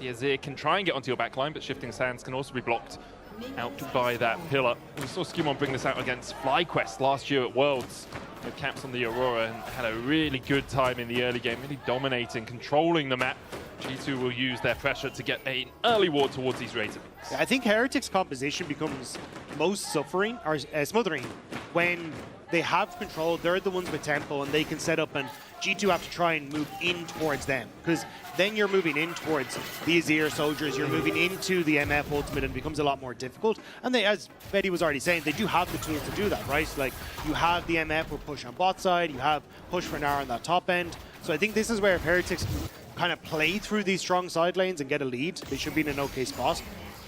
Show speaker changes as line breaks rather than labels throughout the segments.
The Azir can try and get onto your backline, but shifting sands can also be blocked out by that pillar. We saw SkewMond bring this out against FlyQuest last year at Worlds with caps on the Aurora and had a really good time in the early game, really dominating, controlling the map. G2 will use their pressure to get an early ward towards these Razor.
Yeah, I think Heretics' composition becomes most smothering when they have control. They're the ones with tempo and they can set up, and G2 have to try and move in towards them, because then you're moving in towards the Azir soldiers, you're moving into the MF ultimate, and it becomes a lot more difficult. And they, as Betty was already saying, they do have the tools to do that, right? Like, you have the MF with push on bot side, you have push for Nara on that top end. So I think this is where if Heretics kind of play through these strong side lanes and get a lead, they should be in an okay spot.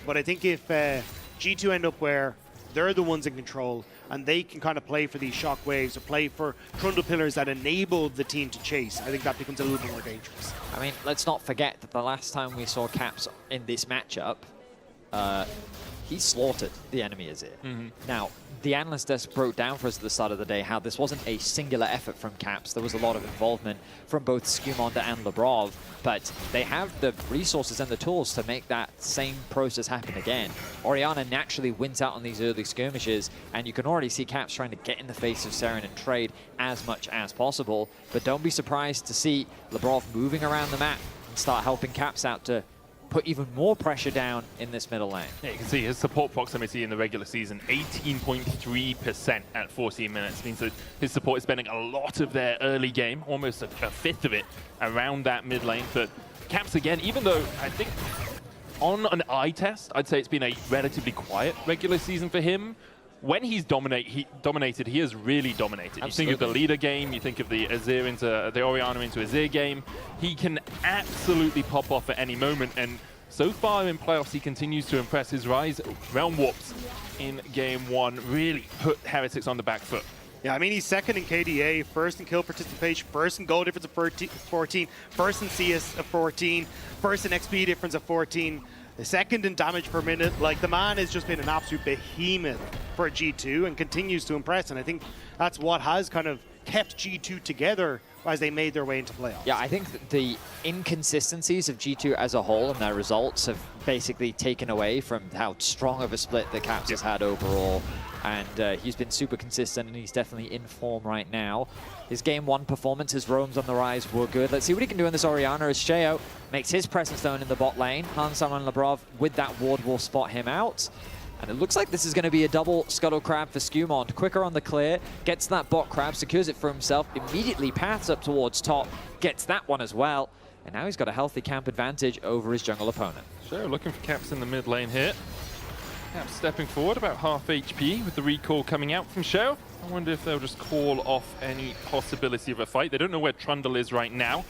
But I think if G2 end up where they're the ones in control and they can kind of play for these shock waves or play for trundle pillars that enable the team to chase, I think that becomes a little bit more dangerous.
I mean, let's not forget that the last time we saw Caps in this matchup, he slaughtered the enemy Azir. Now, the analyst desk broke down for us at the start of the day how this wasn't a singular effort from Caps. There was a lot of involvement from both SkewMond and Labrov, but they have the resources and the tools to make that same process happen again. Orianna naturally wins out on these early skirmishes, and you can already see Caps trying to get in the face of Serin and trade as much as possible. But don't be surprised to see Labrov moving around the map and start helping Caps out to put even more pressure down in this middle lane. Yeah,
you can see his support proximity in the regular season, 18.3% at 14 minutes. Means that his support is spending a lot of their early game, almost a fifth of it, around that mid lane. But Caps, again, even though I think on an eye test, I'd say it's been a relatively quiet regular season for him. When he's dominated, he has really dominated. Absolutely. You think of the leader game, you think of the Azir into the Orianna into Azir game. He can absolutely pop off at any moment, and so far in playoffs, he continues to impress. His rise, Realm Warps in game one, really put Heretics on the back foot.
Yeah, I mean, he's second in KDA, first in kill participation, first in goal difference of 14, first in CS of 14, first in XP difference of 14. The second in damage per minute. Like, the man has just been an absolute behemoth for G2 and continues to impress. And I think that's what has kind of kept G2 together as they made their way into playoffs.
Yeah, I think that the inconsistencies of G2 as a whole and their results have basically taken away from how strong of a split the Caps has had overall. And he's been super consistent, and he's definitely in form right now. His game one performance, his roams on the rise were good. Let's see what he can do in this Orianna as Sheo makes his presence known in the bot lane. Hansam and Labrov with that ward will spot him out. And it looks like this is going to be a double Scuttle Crab for SkewMond. Quicker on the clear, gets that bot crab, secures it for himself, immediately paths up towards top, gets that one as well. And now he's got a healthy camp advantage over his jungle opponent.
Sheo looking for Caps in the mid lane here. Caps stepping forward, about half HP with the recall coming out from Sheo. I wonder if they'll just call off any possibility of a fight. They don't know where Trundle is right now.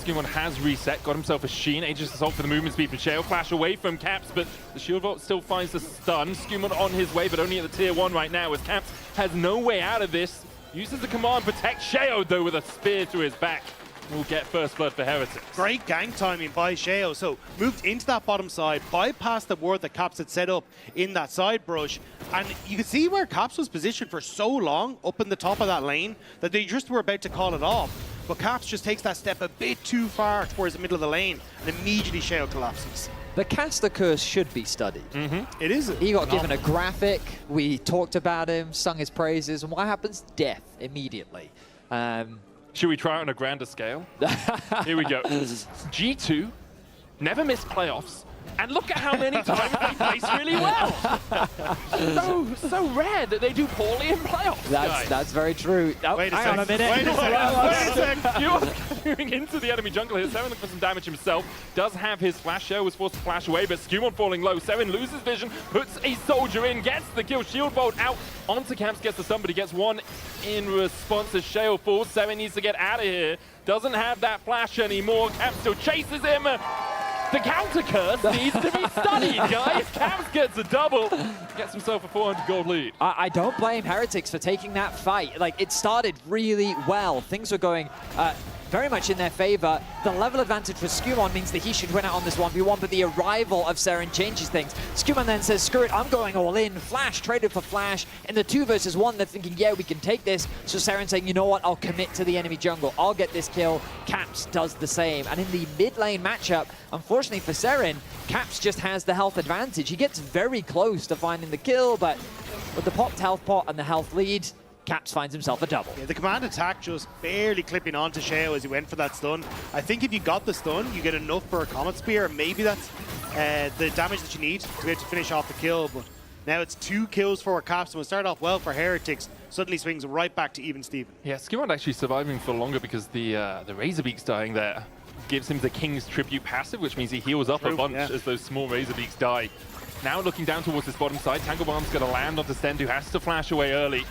SkewMond has reset, got himself a Sheen. Aegis Assault for the movement speed from Sheo. Flash away from Caps, but the Shield Vault still finds the stun. SkewMond on his way, but only at the tier 1 right now, as Caps has no way out of this. Uses the command, protect Sheo, though, with a spear to his back. We'll get first blood for Heretics.
Great gank timing by Sheo. So moved into that bottom side, bypassed the ward that Caps had set up in that side brush. And you can see where Caps was positioned for so long up in the top of that lane that they just were about to call it off. But Caps just takes that step a bit too far towards the middle of the lane, and immediately Sheo collapses.
The caster curse should be studied.
It is.
He got given a graphic, we talked about him, sung his praises, and what happens? Death immediately.
Should we try it on a grander scale? Here we go. G2 never missed playoffs, and look at how many times they place really well. so rare that they do poorly in playoffs.
That's very true. Oh,
Wait a
hang on a
second.
minute.
Wait a second.
You are coming into the enemy jungle here. Serin looking for some damage himself. Does have his flash. Sheo was forced to flash away, but SkewMond falling low. Serin loses vision, puts a soldier in, gets the kill. Shield Bolt out onto Caps, gets the stun, but he gets one in response as Sheo falls. Serin needs to get out of here. Doesn't have that flash anymore. Caps still chases him. The counter curse needs to be studied, guys. Caps gets a double, gets himself a 400 gold lead.
I don't blame Heretics for taking that fight. Like, it started really well. Things were going very much in their favor. The level advantage for SkewMond means that he should win out on this 1v1, but the arrival of Serin changes things. SkewMond then says, screw it, I'm going all in. Flash traded for Flash. In the 2 versus 1, they're thinking, yeah, we can take this. So Serin saying, you know what, I'll commit to the enemy jungle. I'll get this kill. Caps does the same. And in the mid lane matchup, unfortunately for Serin, Caps just has the health advantage. He gets very close to finding the kill, but with the popped health pot and the health lead, Caps finds himself a double.
Yeah, the command attack just barely clipping onto Sheo as he went for that stun. I think if you got the stun, you get enough for a Comet Spear. Maybe that's the damage that you need to be able to finish off the kill. But now it's 2 kills for Caps. And we'll start off well for Heretics. Suddenly swings right back to even Steven.
Yeah, SkewMond actually surviving for longer because the Razorbeaks dying there gives him the King's Tribute passive, which means he heals up a bunch as those small Razorbeaks die. Now looking down towards this bottom side, Tangle Bomb's going to land onto Stend, who has to flash away early.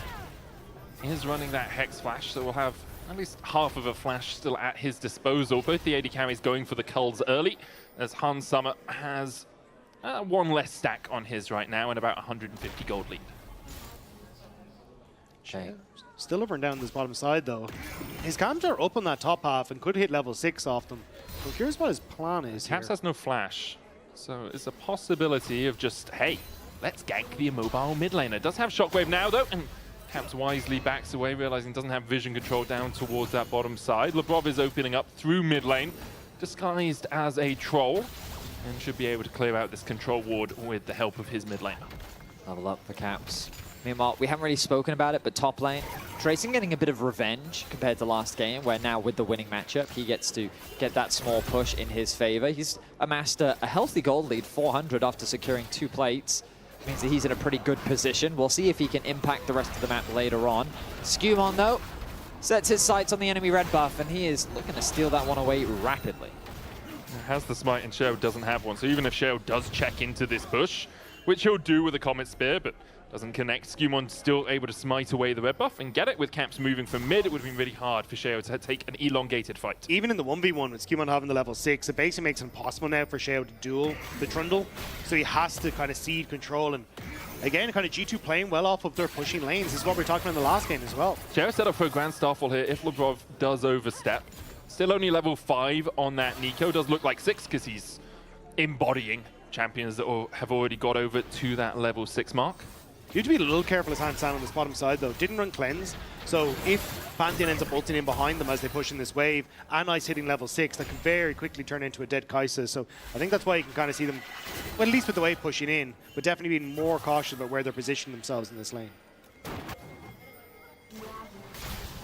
He is running that Hex Flash, so we'll have at least half of a flash still at his disposal. Both the AD carries going for the culls early, as Hans Summer has 1 less stack on his right now and about 150 gold lead.
Okay.
Still over and down this bottom side, though. His cams are up on that top half and could hit level 6 off them. I'm curious what his plan is here.
Caps has no flash, so it's a possibility of just, hey, let's gank the immobile mid laner. Does have Shockwave now, though, and Caps wisely backs away, realizing doesn't have vision control down towards that bottom side. Labrov is opening up through mid lane, disguised as a troll, and should be able to clear out this control ward with the help of his mid laner.
Level up for Caps. Meanwhile, we haven't really spoken about it, but top lane, Tracyn getting a bit of revenge compared to last game, where now with the winning matchup, he gets to get that small push in his favor. He's amassed a healthy gold lead, 400 after securing 2 plates. Means that he's in a pretty good position. We'll see if he can impact the rest of the map later on. SkewMond, though, sets his sights on the enemy red buff, and he is looking to steal that one away rapidly.
Has the smite, and Sheo doesn't have one. So even if Sheo does check into this push, which he'll do with a Comet Spear, but doesn't connect, SkewMond still able to smite away the red buff and get it. With Caps moving from mid, it would have been really hard for Sheo to take an elongated fight.
Even in the 1v1 with SkewMond having the level 6, it basically makes it impossible now for Sheo to duel the Trundle. So he has to kind of cede control. And again, kind of G2 playing well off of their pushing lanes. This is what we were talking about in the last game as well.
Sheo set up for a Grand Starfall here if Labrov does overstep. Still only level 5 on that Nico. Does look like 6 because he's embodying champions that have already got over to that level 6 mark.
You have to be a little careful as Hans on this bottom side, though. Didn't run Cleanse, so if Pantheon ends up ulting in behind them as they push in this wave, and Ice hitting level 6, that can very quickly turn into a dead Kai'Sa. So I think that's why you can kind of see them, well, at least with the wave pushing in, but definitely being more cautious about where they're positioning themselves in this lane.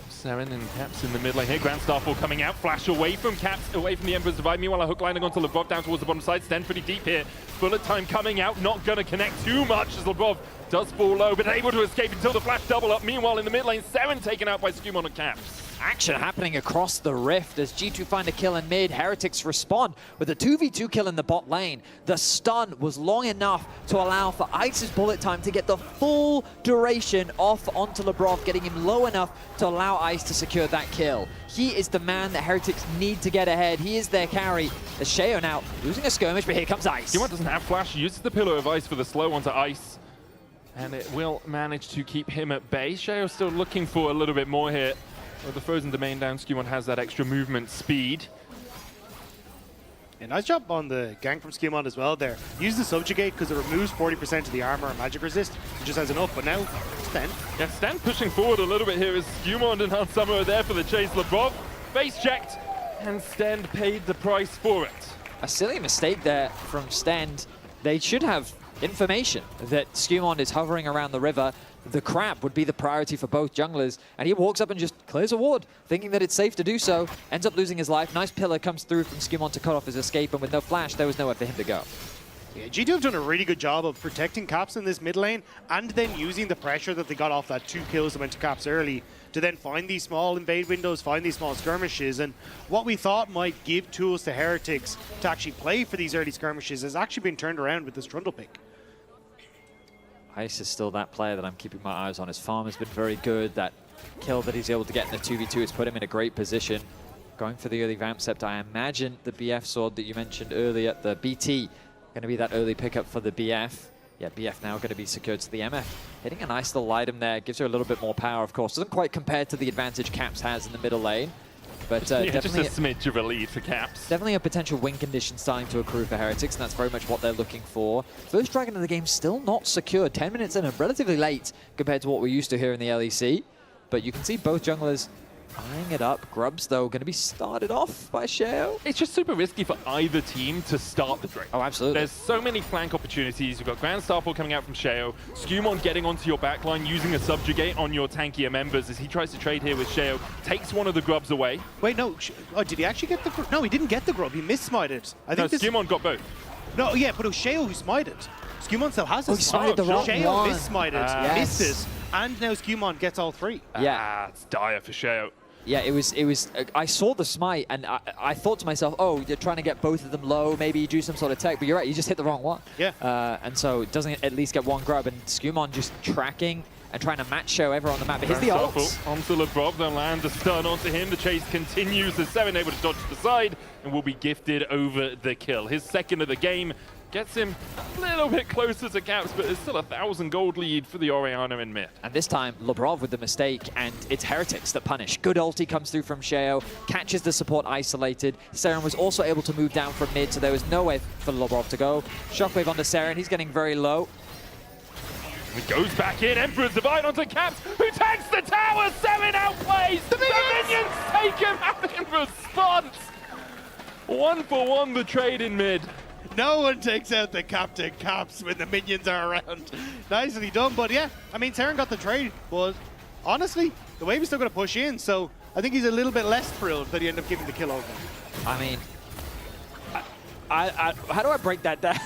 Serin and Caps in the mid lane here. Grand Starfall coming out. Flash away from Caps, away from the Emperor's Divide. Meanwhile, a hook lining onto Labrov down towards the bottom side. Stend pretty deep here. Bullet time coming out. Not going to connect too much as Labrov does fall low, but able to escape until the flash double up. Meanwhile, in the mid lane, Serin taken out by SkewMond and Caps.
Action happening across the rift as G2 find a kill in mid. Heretics respond with a 2v2 kill in the bot lane. The stun was long enough to allow for Ice's bullet time to get the full duration off onto Labrov, getting him low enough to allow Ice to secure that kill. He is the man that Heretics need to get ahead. He is their carry. As Sheo now losing a skirmish, but here comes Ice.
SkewMond doesn't have flash, uses the Pillar of Ice for the slow onto Ice. And it will manage to keep him at bay. Sheo still looking for a little bit more here. With the Frozen Domain down, SkewMond has that extra movement speed.
Yeah, nice job on the gank from SkewMond as well there. Use the Subjugate because it removes 40% of the armor and magic resist. It just has enough, but now Stend.
Yeah, Stend pushing forward a little bit here as SkewMond and Hans Summer are there for the chase. Labrov face checked, and Stend paid the price for it.
A silly mistake there from Stend. They should have information that SkewMond is hovering around the river. The crab would be the priority for both junglers, and he walks up and just clears a ward, thinking that it's safe to do so. Ends up losing his life. Nice pillar comes through from SkewMond to cut off his escape, and with no flash, there was nowhere for him to go.
Yeah, G2 have done a really good job of protecting Caps in this mid lane, and then using the pressure that they got off that 2 kills that went to Caps early to then find these small invade windows, find these small skirmishes. And what we thought might give tools to Heretics to actually play for these early skirmishes has actually been turned around with this Trundle pick.
Ice is still that player that I'm keeping my eyes on. His farm has been very good. That kill that he's able to get in the 2v2 has put him in a great position. Going for the early Vamp Scepter. I imagine the BF sword that you mentioned earlier, the BT, going to be that early pickup for the BF. Yeah, BF now going to be secured to the MF. Hitting a nice little item there. Gives her a little bit more power, of course. Doesn't quite compare to the advantage Caps has in the middle lane. But
Yeah, just
definitely,
a smidge of a lead for Caps.
definitely a potential win condition starting to accrue for Heretics, and that's very much what they're looking for. First Dragon of the game still not secured. 10 minutes in, and relatively late compared to what we're used to here in the LEC. But you can see both junglers eyeing it up. Grubs, though, going to be started off by Sheo.
It's just super risky for either team to start the Drake.
Oh, absolutely.
There's so many flank opportunities. You've got Grand Starfall coming out from Sheo, SkewMond getting onto your backline, using a subjugate on your tankier members as he tries to trade here with Sheo, takes one of the grubs away.
Wait, no. Oh, did he actually get the grub? No, he didn't get the grub. He missmited. I think
SkewMond got both.
No, yeah, but it was Sheo who smited. SkewMond still has
Oh,
a
he smited the wrong
Sheo
one.
missmited,
Yes.
misses, and now SkewMond gets all 3.
Yeah.
It's dire for Sheo.
Yeah, it was. I saw the smite, and I thought to myself, oh, you're trying to get both of them low. Maybe you do some sort of tech, but you're right. You just hit the wrong one.
Yeah.
And so it doesn't at least get one grub, and SkewMond just tracking and trying to match Sheo everywhere on the map. But here's the ult.
Onto Labrov, they'll land the stun onto him. The chase continues. The Serin able to dodge to the side and will be gifted over the kill. His second of the game gets him a little bit closer to Caps, but there's still a 1,000 gold lead for the Orianna in mid.
And this time, Labrov with the mistake, and it's Heretics that punish. Good ulti comes through from Sheo, catches the support isolated. Serin was also able to move down from mid, so there was no way for Labrov to go. Shockwave onto Serin, he's getting very low.
He goes back in, Emperor's Divide onto Caps, who tanks the tower! Serin outplays! The minions take him out in response! 1-for-1 the trade in mid.
No one takes out the Captain Caps when the minions are around. Nicely done, but yeah, I mean, Serin got the trade, but honestly, the wave is still going to push in, so I think he's a little bit less thrilled that he ended up giving the kill over.
I mean, how do I break that down?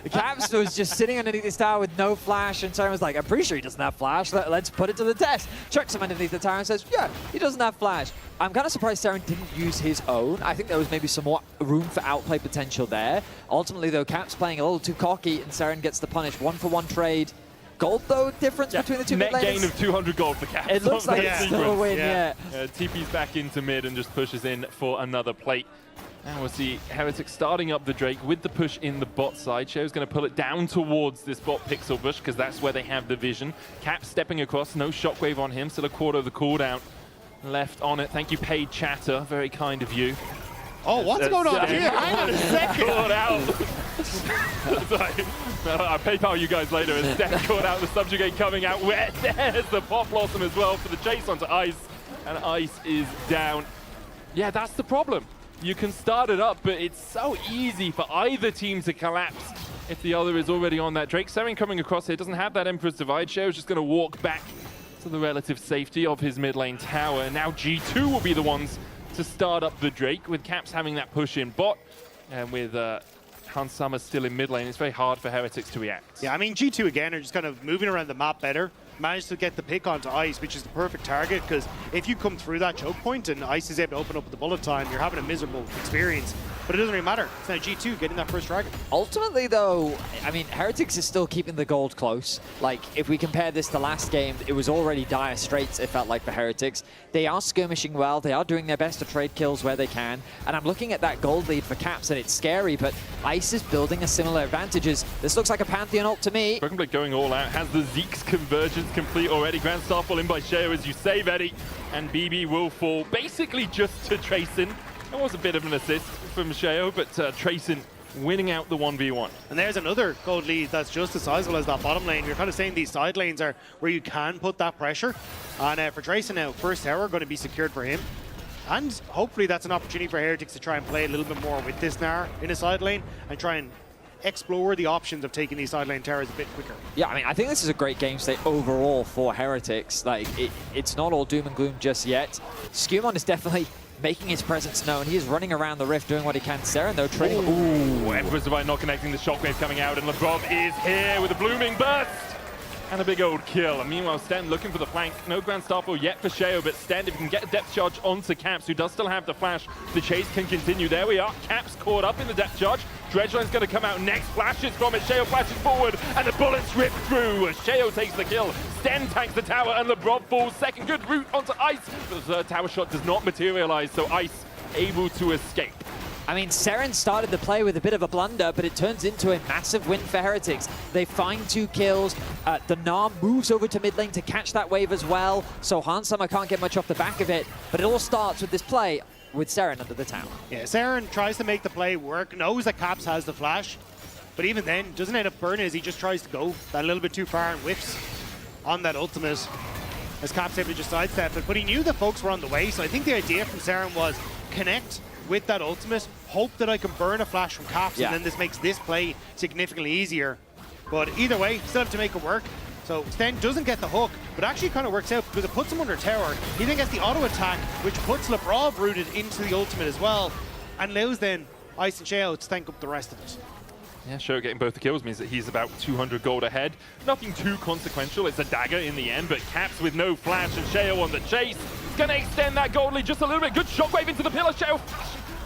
Caps was just sitting underneath this tower with no flash, and Serin was like, I'm pretty sure he doesn't have flash. Let's put it to the test. Chucks him underneath the tower and says, yeah, he doesn't have flash. I'm kind of surprised Serin didn't use his own. I think there was maybe some more room for outplay potential there. Ultimately, though, Caps playing a little too cocky, and Serin gets the punish. 1-for-1 trade. Gold, though, difference between the two mid
Net
laners.
gain of 200 gold for Caps.
It looks like it's still a win, yeah.
TP's back into mid and just pushes in for another plate. Now we'll see Heretics starting up the Drake with the push in the bot side. Sheo's going to pull it down towards this bot pixel bush because that's where they have the vision. Cap stepping across, no shockwave on him, still a quarter of the cooldown left on it. Thank you, paid chatter, very kind of you.
Oh, what's going on here? Hang on a second.
Caught out. Sorry. I'll PayPal you guys later. Instead, caught out the subjugate coming out. There's the pop blossom as well for the chase onto Ice, and Ice is down. Yeah, that's the problem. You can start it up, but it's so easy for either team to collapse if the other is already on that Drake. Serin coming across here doesn't have that Emperor's Divide. Sheo's just going to walk back to the relative safety of his mid lane tower. And now G2 will be the ones to start up the Drake, with Caps having that push in bot, and with Hans Summer still in mid lane. It's very hard for Heretics to react.
Yeah, I mean, G2 again are just kind of moving around the map better. Managed to get the pick onto Ice, which is the perfect target, because if you come through that choke point and Ice is able to open up at the bullet time, you're having a miserable experience. But it doesn't really matter. It's now G2 getting that first dragon.
Ultimately, though, I mean, Heretics is still keeping the gold close. Like, if we compare this to last game, it was already dire straits, it felt like, for Heretics. They are skirmishing well. They are doing their best to trade kills where they can. And I'm looking at that gold lead for Caps, and it's scary, but Ice is building a similar advantages. This looks like a Pantheon ult to me.
BrokenBlade going all out, has the Zeke's convergence complete already. Grand Starfall in by Sheo, as you say, Eddie. And BB will fall basically just to Tracyn. That was a bit of an assist from Sheo, but Tracyn winning out the 1v1.
And there's another gold lead that's just as sizable as that bottom lane. You're kind of saying these side lanes are where you can put that pressure. And for Tracyn now, first tower going to be secured for him. And hopefully that's an opportunity for Heretics to try and play a little bit more with this Gnar in a side lane and try and explore the options of taking these side lane towers a bit quicker.
Yeah, I mean, I think this is a great game state overall for Heretics. Like, it's not all doom and gloom just yet. SkewMond is definitely making his presence known. He is running around the rift, doing what he can. Serin, though, trading.
Ooh, Emperor's Divide not connecting, the shockwave coming out, and Labrov is here with a blooming burst. And a big old kill. And meanwhile, Sten looking for the flank. No Grand Starfall yet for Sheo, but Sten, if he can get a depth charge onto Caps, who does still have the flash, the chase can continue. There we are. Caps caught up in the depth charge. Dredgeline's going to come out next. Flashes from it. Sheo flashes forward, and the bullets rip through. Sheo takes the kill. Sten tanks the tower, and Labrov falls second. Good route onto Ice. But the third tower shot does not materialize, so Ice able to escape.
I mean, Serin started the play with a bit of a blunder, but it turns into a massive win for Heretics. They find 2 kills. The Nam moves over to mid lane to catch that wave as well, so Hansama can't get much off the back of it. But it all starts with this play with Serin under the tower. Yeah,
Serin tries to make the play work, knows that Caps has the flash, but even then, doesn't end up burning as he just tries to go that little bit too far and whiffs on that ultimate as Caps able to just sidestep it. But he knew that folks were on the way, so I think the idea from Serin was connect with that ultimate, hope that I can burn a flash from Caps, and then this makes this play significantly easier. But either way, still have to make it work. So Sten doesn't get the hook, but actually kind of works out because it puts him under tower. He then gets the auto attack, which puts Labrov rooted into the ultimate as well, and allows then Ice and Sheo to stank up the rest of it.
Yeah, Sheo getting both the kills means that he's about 200 gold ahead. Nothing too consequential, it's a dagger in the end, but Caps with no flash and Sheo on the chase. Gonna extend that gold lead just a little bit. Good shockwave into the pillar, Sheo.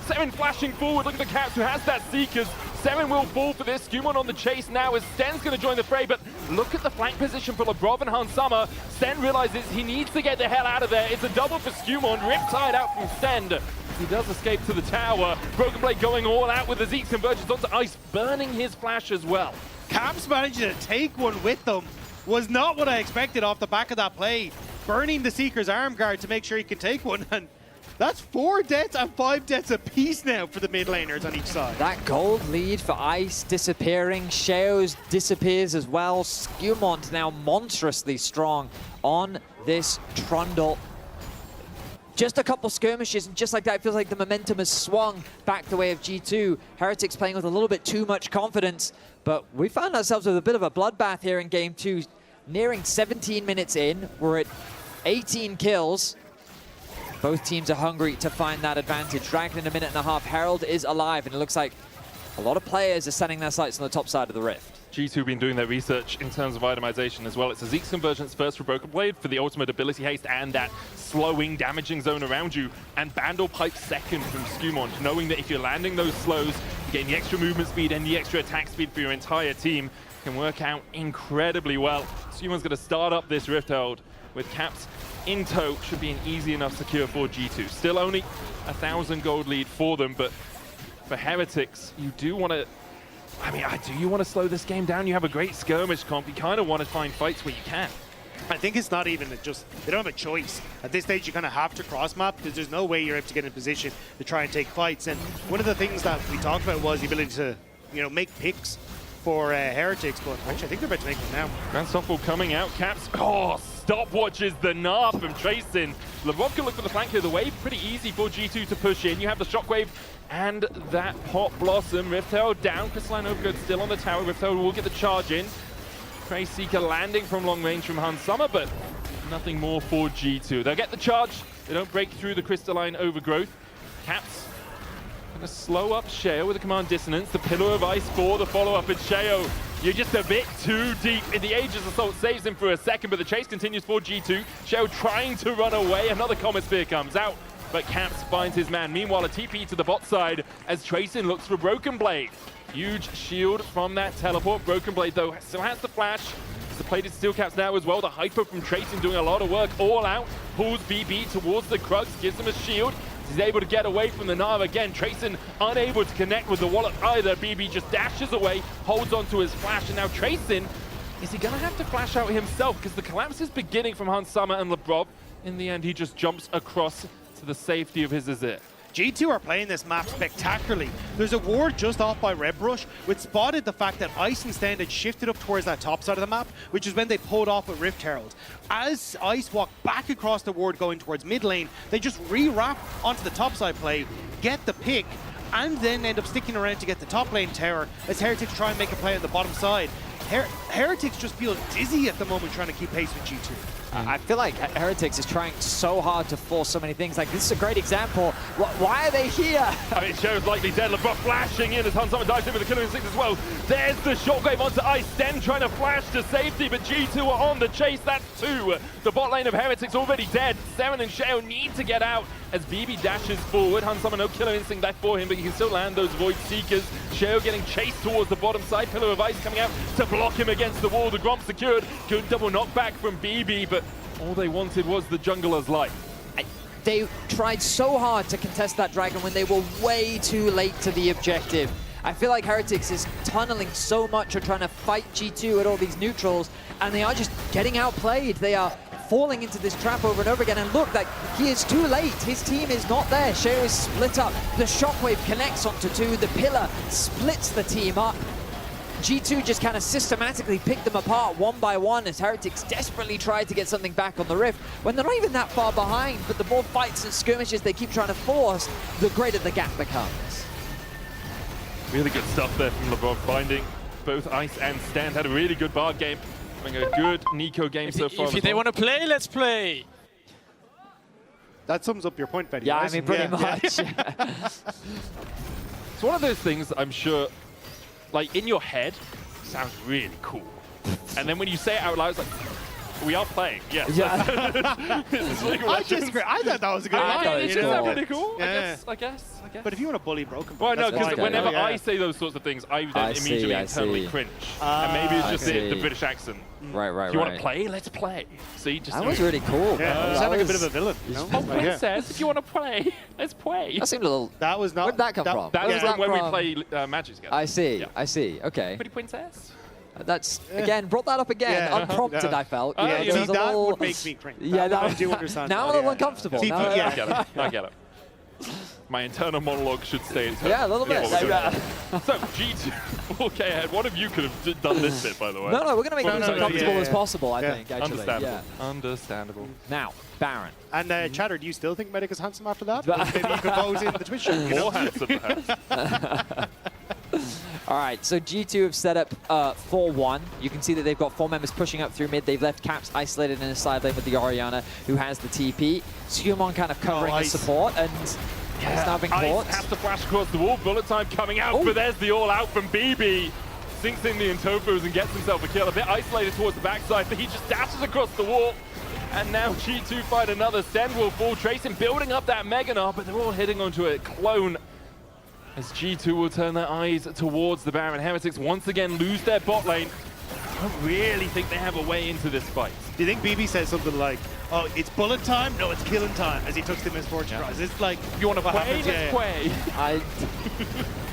Serin flashing forward, look at the Caps who has that Seekers. Serin will fall for this. SkewMond on the chase now as Sten's going to join the fray, but look at the flank position for Labrov and Hansama. Sten realizes he needs to get the hell out of there. It's a double for SkewMond, riptide out from Sten. He does escape to the tower. BrokenBlade going all out with the Zeke's convergence onto Ice, burning his flash as well.
Caps managing to take one with them was not what I expected off the back of that play. Burning the Seeker's arm guard to make sure he can take one, and that's 4 deaths and 5 deaths apiece now for the mid laners on each side.
That gold lead for Ice disappearing. Sheo's disappears as well. SkewMond now monstrously strong on this Trundle. Just a couple skirmishes, and just like that, it feels like the momentum has swung back the way of G2. Heretics playing with a little bit too much confidence, but we found ourselves with a bit of a bloodbath here in Game 2. Nearing 17 minutes in, we're at 18 kills. Both teams are hungry to find that advantage. Dragon in a minute and a half. Herald is alive, and it looks like a lot of players are setting their sights on the top side of the Rift.
G2 been doing their research in terms of itemization as well. It's a Zeke's convergence first for BrokenBlade for the ultimate ability haste and that slowing, damaging zone around you. And Bandle Pipe second from SkewMond, knowing that if you're landing those slows, you're getting the extra movement speed and the extra attack speed for your entire team. Can work out incredibly well. SkewMond's going to start up this Rift Herald with Caps in tow. Should be an easy enough secure for G2. Still only 1,000 gold lead for them, but for Heretics, you do want to, do you want to slow this game down? You have a great skirmish comp. You kind of want to find fights where you can.
I think it's not even just, they don't have a choice. At this stage, you kind of have to cross-map because there's no way you're able to get in position to try and take fights. And one of the things that we talked about was the ability to, make picks for Heretics, but actually I think they're about to make them now.
Grand Shuffle coming out, Caps. Oh, stopwatches the Gnar from Tracyn. Labrov can look for the flank here. The wave pretty easy for G2 to push in. You have the shockwave and that Pot Blossom. Rift Herald down. Crystalline Overgrowth still on the tower. Rift Herald will get the charge in. Trace Seeker landing from long range from Hansama, but nothing more for G2. They'll get the charge. They don't break through the Crystalline Overgrowth. Caps gonna slow up Sheo with a command dissonance. The Pillar of Ice for the follow-up. It's Sheo. You're just a bit too deep. In the Aegis Assault saves him for a second, but the chase continues for G2. Sheo trying to run away. Another Comet Spear comes out, but Caps finds his man. Meanwhile, a TP to the bot side as Tracyn looks for BrokenBlade. Huge shield from that teleport. BrokenBlade, though, still has the flash. The plated steel Caps now as well. The hyper from Tracyn doing a lot of work all out. Pulls BB towards the Crux, gives him a shield. He's able to get away from the Gnar again. Tracyn unable to connect with the wallet either. BB just dashes away, holds onto his flash, and now Tracyn, is he going to have to flash out himself? Because the collapse is beginning from Hansama and Labrov. In the end, he just jumps across to the safety of his Azir.
G2 are playing this map spectacularly. There's a ward just off by Red Brush, which spotted the fact that Ice and Sten had shifted up towards that top side of the map, which is when they pulled off with Rift Herald. As Ice walked back across the ward going towards mid lane, they just re-wrap onto the top side play, get the pick, and then end up sticking around to get the top lane tower as Heretics try and make a play on the bottom side. Heretics just feel dizzy at the moment trying to keep pace with G2.
I feel like Heretics is trying so hard to force so many things. Like, this is a great example. Why are they here?
Sheo's likely dead. Labrov flashing in as Hansama dives in with the Killer Instinct as well. There's the shockwave onto Ice. Sten trying to flash to safety, but G2 are on the chase. That's 2. The bot lane of Heretics already dead. Serin and Sheo need to get out as BB dashes forward. Hansama no Killer Instinct left for him, but he can still land those Void Seekers. Sheo getting chased towards the bottom side. Pillar of Ice coming out to block him against the wall. The Gromp secured. Good double knockback from BB, but all they wanted was the jungler's life.
they tried so hard to contest that dragon when they were way too late to the objective. I feel like Heretics is tunneling so much or trying to fight G2 at all these neutrals, and they are just getting outplayed. They are falling into this trap over and over again, and look, like, he is too late. His team is not there. Sheo is split up. The shockwave connects onto 2. The pillar splits the team up. G2 just kind of systematically picked them apart one by one as Heretics desperately tried to get something back on the Rift when they're not even that far behind, but the more fights and skirmishes they keep trying to force, the greater the gap becomes.
Really good stuff there from Labrov, finding both Ice and Stand. Had a really good Bard game, having a good Nico game so far.
If they want to play, let's play.
That sums up your point, Betty.
Yeah,
right?
I mean, pretty much.
It's one of those things, I'm sure, like, in your head, sounds really cool. And then when you say it out loud, it's like, we are playing, yes.
Yeah.
I disagree. I thought that was a good
I
one.
thought
It
you
just
know.
sounded pretty cool,
Yeah.
I guess.
But if you want to bully Broken,
Well, no,
that's
because
fine.
whenever
Yeah.
I say those sorts of things, I
I
then
see,
immediately
I
internally
see.
cringe. And maybe it's
I
just
see.
the British accent.
Right.
If you want to play, let's play. See, just
That was really cool.
Yeah, you
That
sound like a bit
was-
of a villain. You know?
Oh,
Like, yeah.
princess, if you want to play, let's play.
That seemed a little...
That was not.
Where'd that come from?
That
Where
was
was that
when
from?
we play Magic together.
I see,
Yeah.
I see. Okay.
Pretty princess.
That's, again, brought that up again.
Yeah.
Unprompted,
Yeah.
I felt.
Oh,
You know,
yeah,
there
See,
was a
that
little-
would make me cringe.
Yeah,
that, I
that-
do understand.
Now I'm
that,
a little
yeah.
uncomfortable.
See,
Now-
I
yeah.
get it. I get it. My internal monologue should stay internal.
Yeah, a little bit.
What we're
Like,
doing. So, G2, 4K ahead. One of you could have done this bit, by the way.
No, we're going to make it as
no,
uncomfortable
yeah,
as
yeah.
possible, I
Yeah.
think, actually.
Understandable.
Yeah.
Understandable.
Now, Baron.
And Chatter, do you still think Medic is handsome after that? Maybe you could vote in the Twitch chat. You know?
More handsome, perhaps.
All right, so G2 have set up 4-1. You can see that they've got 4 members pushing up through mid. They've left Caps isolated in a side lane with the Orianna, who has the TP. SkewMond kind of covering the
Ice.
support, and it's now been caught.
Ice has to flash across the wall. Bullet time coming out,
Oh.
but there's the all-out from BB. Sinks in the Intofos and gets himself a kill. A bit isolated towards the backside, but he just dashes across the wall. And now G2 find another. Sten will fall. Tracyn building up that Meganar, but they're all hitting onto a clone. As G2 will turn their eyes towards the Baron. Heretics once again lose their bot lane. I don't really think they have a way into this fight.
Do you think BB says something like, "Oh, it's bullet time"? No, it's killing time, as he took the Misfortune prize. It's like,
You want to
what
play?
happens?
Let's play.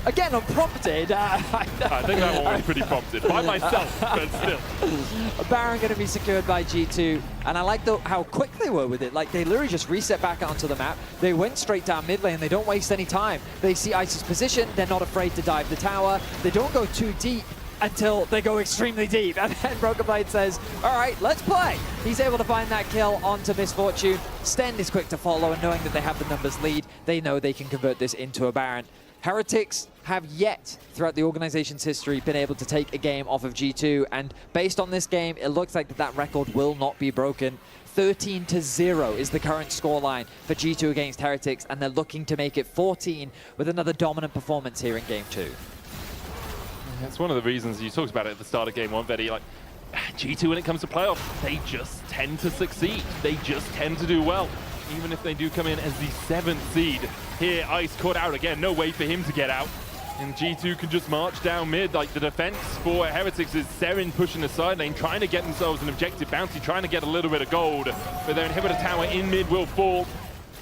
Again, unprompted.
I think that one was pretty prompted. By myself, but still.
Baron going to be secured by G2, and I like how quick they were with it. Like, they literally just reset back onto the map. They went straight down mid lane. They don't waste any time. They see Ice's position. They're not afraid to dive the tower. They don't go too deep until they go extremely deep. And then BrokenBlade says, all right, let's play. He's able to find that kill onto Misfortune. Sten is quick to follow, and knowing that they have the numbers lead, they know they can convert this into a Baron. Heretics have yet, throughout the organization's history, been able to take a game off of G2, and based on this game, it looks like that record will not be broken. 13-0 is the current scoreline for G2 against Heretics, and they're looking to make it 14 with another dominant performance here in Game 2.
That's one of the reasons you talked about it at the start of Game 1, Betty. Like, G2, when it comes to playoffs, they just tend to succeed. They just tend to do well, even if they do come in as the 7th seed. Here, Ice caught out again. No way for him to get out. And G2 can just march down mid. Like, the defense for Heretics is Serin pushing the side lane, trying to get themselves an objective bounty, trying to get a little bit of gold. But their inhibitor tower in mid will fall.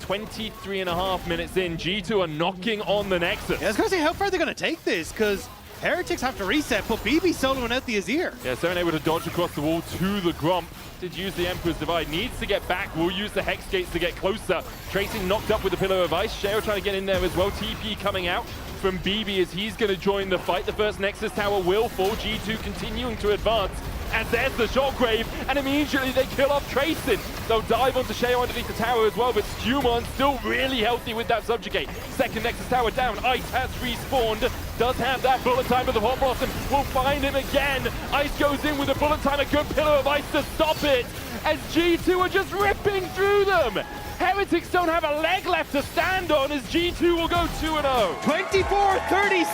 23.5 minutes in, G2 are knocking on the Nexus.
I was going to say, how far are they going to take this? Because Heretics have to reset, but BB soloing out the Azir.
Yeah, Serin able to dodge across the wall to the Gromp. Did use the Emperor's Divide, needs to get back, will use the Hex Gates to get closer. Tracyn knocked up with the Pillar of Ice, Sheo trying to get in there as well. TP coming out from BB as he's going to join the fight. The first Nexus Tower will fall, G2 continuing to advance. And there's the Shockwave, and immediately they kill off Tracyn. They'll dive onto Sheo underneath the tower as well, but SkewMond still really healthy with that Subjugate. Second Nexus Tower down, Ice has respawned, does have that bullet time, but the Hot Blossom will find him again. Ice goes in with a bullet time, a good Pillar of Ice to stop it, as G2 are just ripping through them. Heretics don't have a leg left to stand on, as G2 will go 2-0.
24-36.